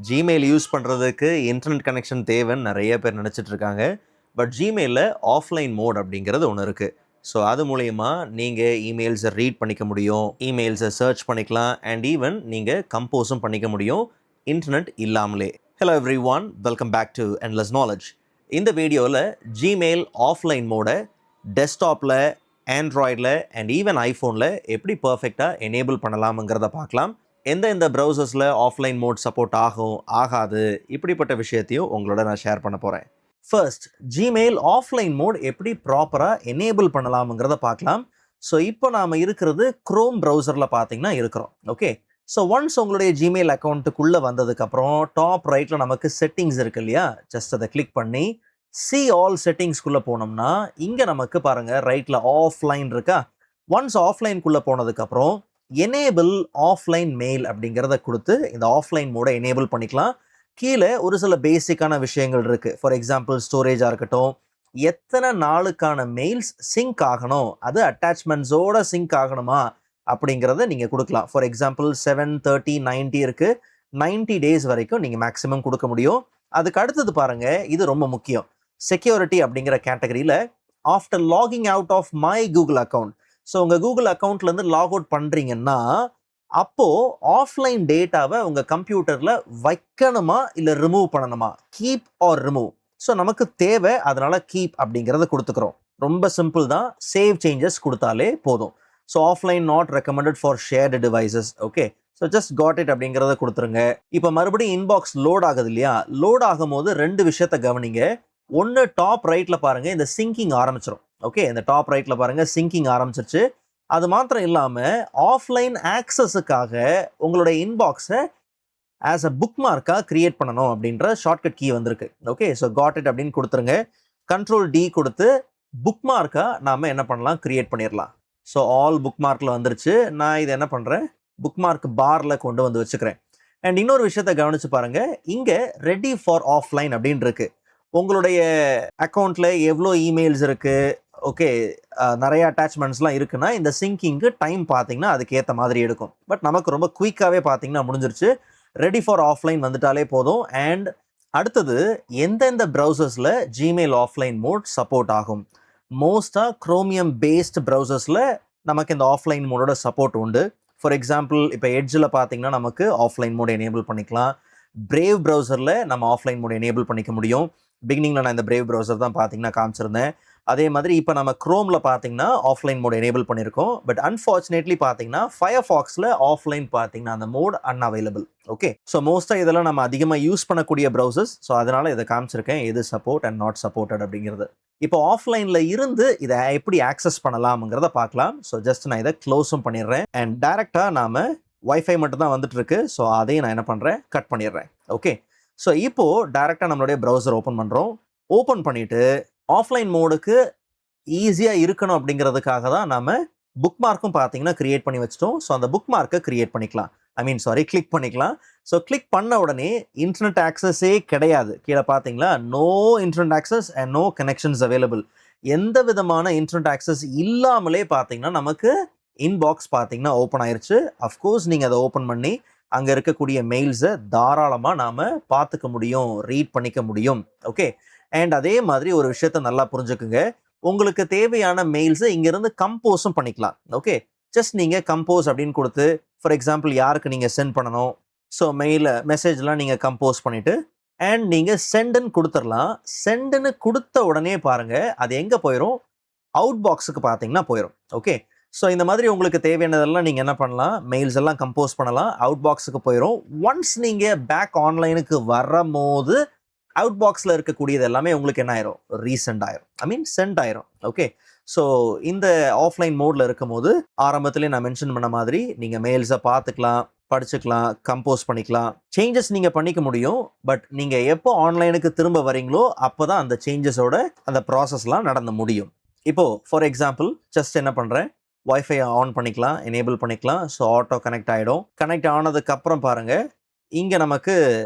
Gmail use பண்ணுறதுக்கு internet connection தேவைன்னு நிறைய பேர் நினச்சிட்டு இருக்காங்க. பட் ஜிமெயிலில் ஆஃப்லைன் மோட் அப்படிங்கிறது ஒன்று இருக்குது. ஸோ அது மூலயமா நீங்கள் இமெயில்ஸை ரீட் பண்ணிக்க முடியும், இமெயில்ஸை சர்ச் பண்ணிக்கலாம், அண்ட் ஈவன் நீங்கள் கம்போஸும் பண்ணிக்க முடியும் இன்டர்நெட் இல்லாமலே. Hello everyone, welcome back to endless knowledge. இந்த வீடியோவில் ஜிமெயில் ஆஃப்லைன் மோடை டெஸ்க்டாப்பில், ஆண்ட்ராய்டில் அண்ட் ஈவன் ஐஃபோனில் எப்படி பர்ஃபெக்டாக எனேபிள் பண்ணலாம்ங்கிறத பார்க்கலாம். எந்த ப்ரௌசர்ஸில் ஆஃப்லைன் மோட் சப்போர்ட் ஆகும், ஆகாது, இப்படிப்பட்ட விஷயத்தையும் உங்களோட நான் ஷேர் பண்ண போகிறேன். ஃபர்ஸ்ட், ஜிமெயில் ஆஃப்லைன் மோட் எப்படி ப்ராப்பராக எனேபிள் பண்ணலாம்ங்கிறத பார்க்கலாம். ஸோ இப்போ நாம் இருக்கிறது க்ரோம் ப்ரௌசரில் பார்த்தீங்கன்னா இருக்கிறோம். ஓகே, ஸோ ஒன்ஸ் உங்களுடைய ஜிமெயில் அக்கௌண்ட்டுக்குள்ளே வந்ததுக்கப்புறம் டாப் ரைட்டில் நமக்கு செட்டிங்ஸ் இருக்கு இல்லையா, ஜஸ்ட் அதை கிளிக் பண்ணி சி ஆல் செட்டிங்ஸ்குள்ளே போனோம்னா இங்கே நமக்கு பாருங்கள் ரைட்டில் ஆஃப்லைன் இருக்கா. ஒன்ஸ் ஆஃப்லைனுக்குள்ளே போனதுக்கப்புறம் எனேபிள் ஆஃப்லைன் மெயில் அப்படிங்கிறத கொடுத்து இந்த ஆஃப்லைன் மோடை எனேபிள் பண்ணிக்கலாம். கீழே ஒரு சில பேசிக்கான விஷயங்கள் இருக்குது. ஃபார் எக்ஸாம்பிள் ஸ்டோரேஜாக இருக்கட்டும், எத்தனை நாளுக்கான மெயில்ஸ் சிங்க் ஆகணும், அது அட்டாச்மெண்ட்ஸோடு சிங்க் ஆகணுமா அப்படிங்கிறத நீங்கள் கொடுக்கலாம். ஃபார் எக்ஸாம்பிள் 7, 30, 90 இருக்குது. 90 டேஸ் வரைக்கும் நீங்கள் மேக்ஸிமம் கொடுக்க முடியும். அதுக்கு அடுத்தது பாருங்கள், இது ரொம்ப முக்கியம். செக்யூரிட்டி அப்படிங்கிற கேட்டகரியில் after logging out of my Google account, so உங்கள் கூகுள் அக்கௌண்ட்லேருந்து லாக் அவுட் பண்ணுறீங்கன்னா அப்போது ஆஃப்லைன் டேட்டாவை உங்கள் கம்ப்யூட்டரில் வைக்கணுமா இல்லை ரிமூவ் பண்ணணுமா, கீப் ஆர் ரிமூவ். ஸோ நமக்கு தேவை, அதனால் கீப் அப்படிங்கிறத கொடுத்துக்கிறோம். ரொம்ப சிம்பிள் தான், சேவ் சேஞ்சஸ் கொடுத்தாலே போதும். So offline not recommended for shared devices. Okay, so just got it அப்படிங்கிறத கொடுத்துருங்க. இப்போ மறுபடியும் இன்பாக்ஸ் லோட் ஆகுது இல்லையா, லோட் ஆகும்போது ரெண்டு விஷயத்தை கவனிங்க. ஒன்று, டாப் ரைட்டில் பாருங்கள் இந்த சிங்கிங் ஆரம்பிச்சிடும். ஓகே, இந்த டாப் ரைட்டில் பாருங்கள் சிங்கிங் ஆரம்பிச்சிருச்சு. அது மாத்திரம் இல்லாமல் ஆஃப்லைன் ஆக்சஸுக்காக உங்களுடைய இன்பாக்ஸை ஆஸ் அ புக் மார்க்காக க்ரியேட் பண்ணணும் அப்படின்ற ஷார்ட்கட் கீ வந்திருக்கு. ஓகே, ஸோ காட் இட் அப்படின்னு கொடுத்துருங்க. Ctrl+D கொடுத்து புக் மார்க்காக நாம் என்ன பண்ணலாம், க்ரியேட் பண்ணிடலாம். ஸோ ஆல் புக் மார்க்கில் வந்துருச்சு. நான் இதை என்ன பண்ணுறேன், புக் மார்க் பாரில் கொண்டு வந்து வச்சுக்கிறேன். அண்ட் இன்னொரு விஷயத்தை கவனித்து பாருங்கள், இங்கே ரெடி ஃபார் ஆஃப்லைன் அப்படின்னு இருக்கு. உங்களுடைய அக்கௌண்ட்டில் எவ்வளோ இமெயில்ஸ் இருக்குது, ஓகே, நிறைய அட்டாச்மெண்ட்ஸ்லாம் இருக்குன்னா இந்த சிங்கிங்கு டைம் பார்த்தீங்கன்னா அதுக்கேற்ற மாதிரி எடுக்கும். பட் நமக்கு ரொம்ப குயிக்காகவே பார்த்தீங்கன்னா முடிஞ்சிருச்சு. ரெடி ஃபார் ஆஃப்லைன் வந்துட்டாலே போதும். அண்ட் அடுத்தது, எந்தெந்த ப்ரௌசர்ஸில் ஜிமெயில் ஆஃப்லைன் மோட் சப்போர்ட் ஆகும். மோஸ்ட்டாக க்ரோமியம் பேஸ்ட் ப்ரௌசர்ஸில் நமக்கு இந்த ஆஃப்லைன் மோடோட சப்போர்ட் உண்டு. ஃபார் எக்ஸாம்பிள் இப்போ எட்ஜில் பார்த்தீங்கன்னா நமக்கு ஆஃப்லைன் மோட் எனேபிள் பண்ணிக்கலாம். பிரேவ் ப்ரௌசரில் நம்ம ஆஃப்லைன் மோட் எனேபிள் பண்ணிக்க முடியும். பிகினிங்கில் நான் இந்த பிரேவ் ப்ரௌசர் தான் பார்த்தீங்கன்னா காமிச்சிருந்தேன். அதே மாதிரி இப்போ நம்ம க்ரோமில் பார்த்தீங்கன்னா ஆஃப்லைன் மோட் எனேபிள் பண்ணியிருக்கோம். பட் அன்ஃபார்ச்சுனேட்லி பார்த்தீங்கன்னா ஃபயர்ஃபாக்ஸில் ஆஃப்லைன் பார்த்தீங்கன்னா அந்த மோட் அன்அவைலபிள். ஓகே, ஸோ மோஸ்ட்டாக இதெல்லாம் நம்ம அதிகமாக யூஸ் பண்ணக்கூடிய ப்ரௌசர்ஸ். ஸோ அதனால் இதை காமிச்சிருக்கேன், எது சப்போர்ட் அண்ட் நாட் சப்போர்ட்டட் அப்படிங்கிறது. இப்போ ஆஃப்லைனில் இருந்து இதை எப்படி ஆக்சஸ் பண்ணலாம்ங்கிறத பார்க்கலாம். ஸோ ஜஸ்ட் நான் இதை க்ளோஸும் பண்ணிடுறேன். அண்ட் டேரெக்டாக நாம் வைஃபை மட்டும் தான் வந்துட்டு இருக்கு. ஸோ அதையும் நான் என்ன பண்ணுறேன், கட் பண்ணிடுறேன். ஓகே, ஸோ இப்போது டேரெக்டாக நம்மளுடைய ப்ரௌசர் ஓப்பன் பண்ணுறோம். ஓப்பன் பண்ணிவிட்டு ஆஃப்லைன் மோடுக்கு ஈஸியாக இருக்கணும் அப்படிங்கிறதுக்காக தான் நம்ம புக் மார்க்கும் பார்த்தீங்கன்னா க்ரியேட் பண்ணி வச்சிட்டோம். ஸோ அந்த புக் மார்க்கை க்ரியேட் பண்ணிக்கலாம், கிளிக் பண்ணிக்கலாம். ஸோ கிளிக் பண்ண உடனே இன்டர்நெட் ஆக்சஸே கிடையாது. கீழே பார்த்தீங்களா, no internet access and no connections available. எந்த விதமான இன்டர்நெட் ஆக்சஸ் இல்லாமலே பார்த்தீங்கன்னா நமக்கு இன்பாக்ஸ் பார்த்தீங்கன்னா ஓப்பன் ஆயிருச்சு. அஃப்கோர்ஸ் நீங்கள் அதை ஓப்பன் பண்ணி அங்கே இருக்கக்கூடிய மெயில்ஸை தாராளமாக நாம் பார்த்துக்க முடியும், ரீட் பண்ணிக்க முடியும். ஓகே, அண்ட் அதே மாதிரி ஒரு விஷயத்த நல்லா புரிஞ்சுக்குங்க, உங்களுக்கு தேவையான மெயில்ஸை இங்கேருந்து கம்போஸும் பண்ணிக்கலாம். ஓகே, ஜஸ்ட் நீங்கள் கம்போஸ் அப்படின்னு கொடுத்து, ஃபார் எக்ஸாம்பிள் யாருக்கு நீங்கள் சென்ட் பண்ணணும், ஸோ மெசேஜ்லாம் நீங்கள் கம்போஸ் பண்ணிவிட்டு அண்ட் நீங்கள் சென்டுன்னு கொடுத்துடலாம். சென்டுன்னு கொடுத்த உடனே பாருங்கள் அது எங்கே போயிடும், அவுட் பாக்ஸுக்கு பார்த்தீங்கன்னா போயிடும். ஓகே, ஸோ இந்த மாதிரி உங்களுக்கு தேவையானதெல்லாம் நீங்கள் என்ன பண்ணலாம், மெயில்ஸ் எல்லாம் கம்போஸ் பண்ணலாம், அவுட் பாக்ஸுக்கு போயிடும். ஒன்ஸ் நீங்கள் பேக் ஆன்லைனுக்கு வரும்போது அவுட் பாக்ஸில் இருக்கக்கூடியது எல்லாமே உங்களுக்கு என்ன ஆயிரும், ரீசெண்ட் ஆயிரும், சென்ட் ஆயிரும். ஓகே, ஸோ இந்த ஆஃப்லைன் மோடில் இருக்கும் போது ஆரம்பத்திலே நான் மென்ஷன் பண்ண மாதிரி நீங்கள் மெயில்ஸை பார்த்துக்கலாம், படிச்சுக்கலாம், கம்போஸ் பண்ணிக்கலாம், சேஞ்சஸ் நீங்கள் பண்ணிக்க முடியும். பட் நீங்கள் எப்போ ஆன்லைனுக்கு திரும்ப வரீங்களோ அப்போ தான் அந்த சேஞ்சஸோட அந்த ப்ராசஸ்லாம் நடந்து முடியும். இப்போது ஃபார் எக்ஸாம்பிள் ஜஸ்ட் என்ன பண்ணுறேன், வைஃபை ஆன் பண்ணிக்கலாம், எனேபிள் பண்ணிக்கலாம். ஸோ ஆட்டோ கனெக்ட் ஆகிடும். கனெக்ட் ஆனதுக்கப்புறம் பாருங்கள் இங்கே நமக்கு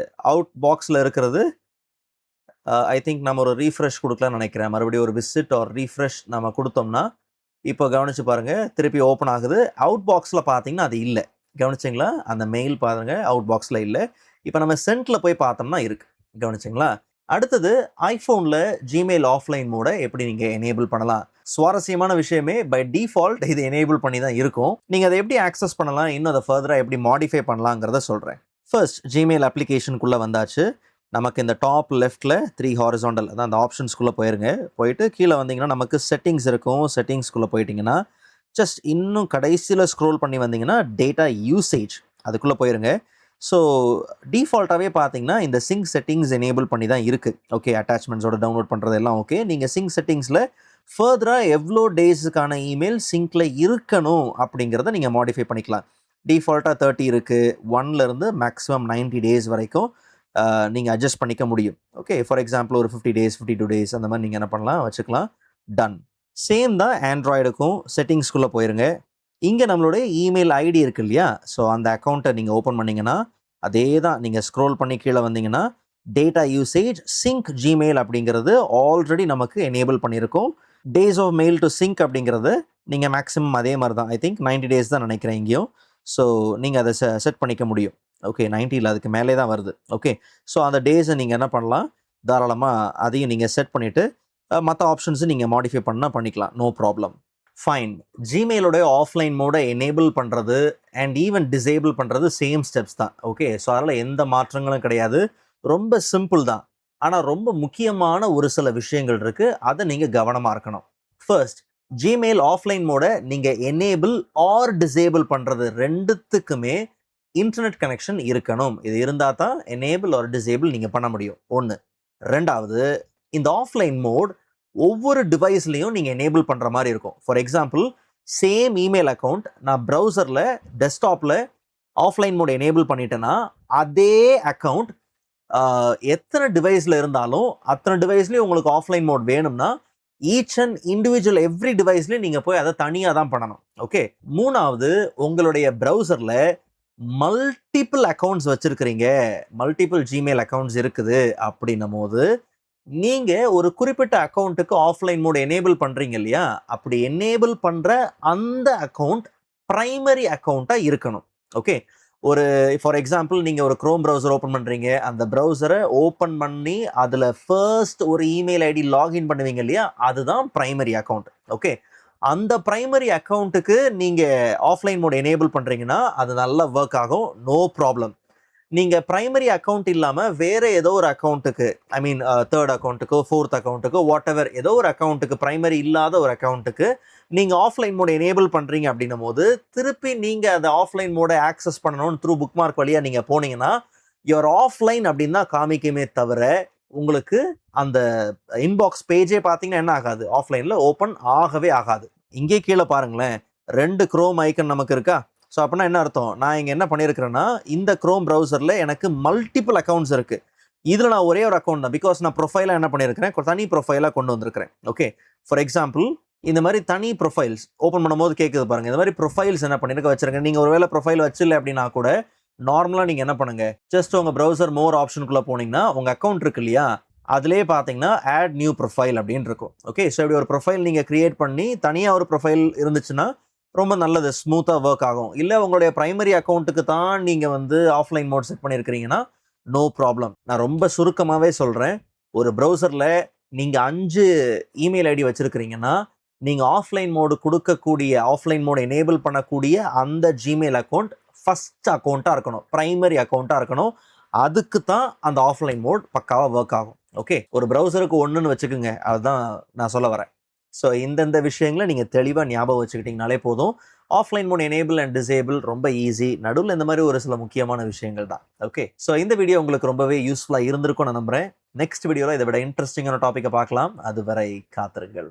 அவுட் பாக்ஸில் இருக்கிறது ஐ திங்க் நம்ம ஒரு ரீஃப்ரெஷ் கொடுக்கலாம்னு நினைக்கிறேன். மறுபடியும் ஒரு விசிட் ஆர் ரீஃப்ரெஷ் நம்ம கொடுத்தோம்னா இப்போ கவனித்து பாருங்கள் திருப்பி ஓப்பன் ஆகுது. அவுட் பாக்ஸில் பார்த்தீங்கன்னா அது இல்லை, கவனிச்சிங்களா, அந்த மெயில் பாருங்கள் அவுட் பாக்ஸில் இல்லை. இப்போ நம்ம சென்ட்ல போய் பார்த்தோம்னா இருக்கு. கவனிச்சிங்களா? அடுத்தது ஐஃபோனில் ஜிமெயில் ஆஃப்லைன் மோடை எப்படி நீங்கள் எனேபிள் பண்ணலாம்? சுவாரஸ்யமான விஷயமே, பை டிஃபால்ட் இது எனேபிள் பண்ணி தான் இருக்கும். நீங்கள் அதை எப்படி ஆக்சஸ் பண்ணலாம், இன்னும் அதை ஃபர்தராக எப்படி மாடிஃபை பண்ணலாங்கிறத சொல்கிறேன். ஃபர்ஸ்ட் ஜிமெயில் அப்ளிகேஷனுக்குள்ளே வந்தாச்சு. நமக்கு இந்த டாப் லெஃப்ட்டில் 3 ஹாரிசாண்டல் அதான் அந்த ஆப்ஷன்ஸ்குள்ளே போயிருங்க. போயிட்டு கீழே வந்தீங்கன்னா நமக்கு செட்டிங்ஸ் இருக்கும். செட்டிங்ஸ்குள்ளே போயிட்டீங்கன்னா ஜஸ்ட் இன்னும் கடைசியில் ஸ்க்ரோல் பண்ணி வந்தீங்கன்னா டேட்டா யூசேஜ் அதுக்குள்ளே போயிருங்க. ஸோ டிஃபால்ட்டாகவே பார்த்தீங்கன்னா இந்த சிங்க் செட்டிங்ஸ் எனேபிள் பண்ணி தான் இருக்குது. ஓகே, அட்டாச்மெண்ட்ஸோட டவுன்லோட் பண்ணுறது எல்லாம் ஓகே. நீங்கள் சிங்க் செட்டிங்ஸில் ஃபர்தராக எவ்வளோ டேஸுக்கான இமெயில் சிங்கில் இருக்கணும் அப்படிங்கிறத நீங்கள் மாடிஃபை பண்ணிக்கலாம். டிஃபால்ட்டாக 30 இருக்குது. 1லேருந்து மேக்ஸிமம் 90 டேஸ் வரைக்கும் நீங்கள் அட்ஜஸ்ட் பண்ணிக்க முடியும். ஓகே, ஃபார் எக்ஸாம்பிள் ஒரு 50 டேஸ் 52 டேஸ் அந்த மாதிரி நீங்கள் என்ன பண்ணலாம், வச்சுக்கலாம். டன். சேம் தான் ஆண்ட்ராய்டுக்கும். செட்டிங்ஸ்குள்ளே போயிருங்க. இங்கே நம்மளுடைய இமெயில் ஐடி இருக்கு இல்லையா, ஸோ அந்த அக்கௌண்ட்டை நீங்கள் ஓப்பன் பண்ணிங்கன்னா அதே தான். நீங்கள் ஸ்க்ரோல் பண்ணி கீழே வந்தீங்கன்னா டேட்டா யூசேஜ் சிங்க் ஜிமெயில் அப்படிங்கிறது ஆல்ரெடி நமக்கு எனேபிள் பண்ணியிருக்கோம். Days of mail to sync அப்படிங்கிறது நீங்கள் மேக்ஸிமம் அதே மாதிரி தான். ஐ திங்க் 90 டேஸ் தான் நினைக்கிறேன் இங்கேயும். ஸோ நீங்கள் அதை செட் பண்ணிக்க முடியும். ஓகே, 90 அதுக்கு மேலே தான் வருது. ஓகே, ஸோ அந்த டேஸை நீங்கள் என்ன பண்ணலாம், தாராளமாக அதையும் நீங்கள் செட் பண்ணிவிட்டு மற்ற ஆப்ஷன்ஸும் நீங்கள் மாடிஃபை பண்ணால் பண்ணிக்கலாம். No problem. ஃபைன். ஜிமெயிலோடைய ஆஃப்லைன் மோடை எனேபிள் பண்ணுறது அண்ட் ஈவன் டிசேபிள் பண்ணுறது சேம் ஸ்டெப்ஸ் தான். ஓகே, ஸோ அதில் எந்த மாற்றங்களும் கிடையாது. ரொம்ப சிம்பிள் தான். ஆனால் ரொம்ப முக்கியமான ஒரு சில விஷயங்கள் இருக்குது. அதை நீங்கள் கவனமாக இருக்கணும். ஃபர்ஸ்ட், ஜிமெயில் ஆஃப்லைன் மோடை நீங்கள் எனேபிள் ஆர் டிசேபிள் பண்ணுறது ரெண்டுத்துக்குமே இன்டர்நெட் கனெக்ஷன் இருக்கணும். இது இருந்தால் தான் எனேபிள் ஆர் டிசேபிள் நீங்கள் பண்ண முடியும். ஒன்று. ரெண்டாவது, இந்த ஆஃப்லைன் மோட் ஒவ்வொரு டிவைஸ்லையும் நீங்கள் எனேபிள் பண்ணுற மாதிரி இருக்கும். For example, same email account நான் ப்ரௌசரில் டெஸ்க்டாப்பில் ஆஃப்லைன் மோட் எனேபிள் பண்ணிட்டேன்னா அதே அக்கௌண்ட் எத்தனை டிவைஸில் இருந்தாலும் அத்தனை டிவைஸ்லேயும் உங்களுக்கு ஆஃப்லைன் மோட் வேணும்னா ஈச் அண்ட் இண்டிவிஜுவல் எவ்ரி டிவைஸ்லையும் நீங்கள் போய் அதை தனியாக தான் பண்ணணும். ஓகே. மூணாவது, உங்களுடைய ப்ரௌசரில் மல்டிபிள் அக்கௌண்ட்ஸ் வச்சுருக்கிறீங்க, மல்டிபிள் ஜிமெயில் அக்கௌண்ட்ஸ் இருக்குது அப்படின்னும் போது நீங்கள் ஒரு குறிப்பிட்ட அக்கௌண்ட்டுக்கு ஆஃப்லைன் மோட் எனேபிள் பண்ணுறீங்க இல்லையா, அப்படி எனேபிள் பண்ணுற அந்த அக்கௌண்ட் ப்ரைமரி அக்கௌண்ட்டாக இருக்கணும். ஓகே, ஒரு ஃபார் எக்ஸாம்பிள் நீங்கள் ஒரு க்ரோம் ப்ரௌசர் ஓப்பன் பண்ணுறீங்க. அந்த ப்ரௌசரை ஓப்பன் பண்ணி அதில் ஃபர்ஸ்ட் ஒரு இமெயில் ஐடி லாகின் பண்ணுவீங்க இல்லையா, அதுதான் ப்ரைமரி அக்கௌண்ட். ஓகே, அந்த ப்ரைமரி அக்கௌண்ட்டுக்கு நீங்கள் ஆஃப்லைன் மோட் எனேபிள் பண்ணுறீங்கன்னா அது நல்லா ஒர்க் ஆகும். No problem. நீங்கள் ப்ரைமரி அக்கௌண்ட் இல்லாமல் வேறு ஏதோ ஒரு அக்கௌண்ட்டுக்கு, ஐ மீன் தேர்ட் அக்கௌண்ட்டுக்கோ ஃபோர்த் அக்கௌண்ட்டுக்கோ வாட் எவர், ஏதோ ஒரு அக்கௌண்ட்டுக்கு, ப்ரைமரி இல்லாத ஒரு அக்கௌண்ட்டுக்கு நீங்கள் ஆஃப்லைன் மோட் எனேபிள் பண்ணுறீங்க அப்படின்னும் போது திருப்பி நீங்கள் அந்த ஆஃப்லைன் மோடை ஆக்சஸ் பண்ணணும்னு த்ரூ புக் மார்க் வழியாக நீங்கள் போனீங்கன்னா யுவர் ஆஃப்லைன் அப்படின்னு தான் காமிக்குமே தவிர உங்களுக்கு அந்த இன்பாக்ஸ் பேஜே பார்த்தீங்கன்னா என்ன ஆகாது, ஆஃப்லைனில் ஓப்பன் ஆகவே ஆகாது. இங்கே கீழே பாருங்களேன், 2 க்ரோம் ஐக்கன் நமக்கு இருக்கா. ஸோ அப்படின்னா என்ன அர்த்தம், நான் இங்கே என்ன பண்ணியிருக்கிறேன்னா இந்த க்ரோம் ப்ரௌசரில் எனக்கு மல்டிபிள் அக்கௌண்ட்ஸ் இருக்குது. இதில் நான் ஒரே ஒரு அக்கௌண்ட் தான், பிகாஸ் நான் ப்ரொஃபைலாக என்ன பண்ணியிருக்கிறேன், தனி ப்ரொஃபைலாக கொண்டு வந்திருக்கிறேன். ஓகே, ஃபார் எக்ஸாம்பிள் இந்த மாதிரி தனி ப்ரொஃபைல்ஸ் ஓப்பன் பண்ணும்போது கேட்குது பாருங்கள், இந்த மாதிரி ப்ரொஃபைல்ஸ் என்ன பண்ணியிருக்க வச்சுருக்கேன். நீங்கள் ஒருவேளை ப்ரொஃபைல் வச்சில்லை அப்படின்னா கூட நார்மலாக நீங்கள் என்ன பண்ணுங்கள், ஜஸ்ட் உங்கள் ப்ரௌசர் மோர் ஆப்ஷனுக்குள்ளே போனீங்கன்னா உங்கள் அக்கௌண்ட் இருக்கு இல்லையா, அதிலே பார்த்தீங்கன்னா ஆட் நியூ ப்ரொஃபைல் அப்படின்னு இருக்கும். ஓகே, ஸோ இப்படி ஒரு ப்ரொஃபைல் நீங்கள் க்ரியேட் பண்ணி தனியாக ஒரு ப்ரொஃபைல் இருந்துச்சுன்னா ரொம்ப நல்லது, ஸ்மூத்தாக ஒர்க் ஆகும். இல்லை உங்களுடைய ப்ரைமரி அக்கௌண்ட்டுக்கு தான் நீங்கள் வந்து ஆஃப்லைன் மோட் செட் பண்ணியிருக்கிறீங்கன்னா நோ ப்ராப்ளம். நான் ரொம்ப சுருக்கமாகவே சொல்கிறேன், ஒரு ப்ரௌசரில் நீங்கள் 5 இமெயில் ஐடி வச்சுருக்கிறீங்கன்னா நீங்கள் ஆஃப்லைன் மோடு கொடுக்கக்கூடிய, ஆஃப்லைன் மோடு எனேபிள் பண்ணக்கூடிய அந்த ஜிமெயில் அக்கௌண்ட் ஃபஸ்ட் அக்கௌண்ட்டாக இருக்கணும், ப்ரைமரி அக்கௌண்ட்டாக இருக்கணும். அதுக்கு தான் அந்த ஆஃப்லைன் மோட் பக்காவாக ஒர்க் ஆகும். ஓகே, ஒரு ப்ரௌசருக்கு 1ன்னு வச்சுக்கோங்க, அதுதான் நான் சொல்ல வரேன். ஸோ இந்தந்த விஷயங்களை நீங்கள் தெளிவாக ஞாபகம் வச்சுக்கிட்டிங்கனாலே போதும். Offline mode enable and disable ரொம்ப ஈஸி. நடுவில் இந்த மாதிரி ஒரு சில முக்கியமான விஷயங்கள் தான். ஓகே, ஸோ இந்த வீடியோ உங்களுக்கு ரொம்பவே யூஸ்ஃபுல்லாக இருந்திருக்கும் நான் நம்புகிறேன். நெக்ஸ்ட் வீடியோவில் இதை விட இன்ட்ரெஸ்டிங்கான டாப்பிக்கை பார்க்கலாம். அதுவரை காத்திருங்கள்.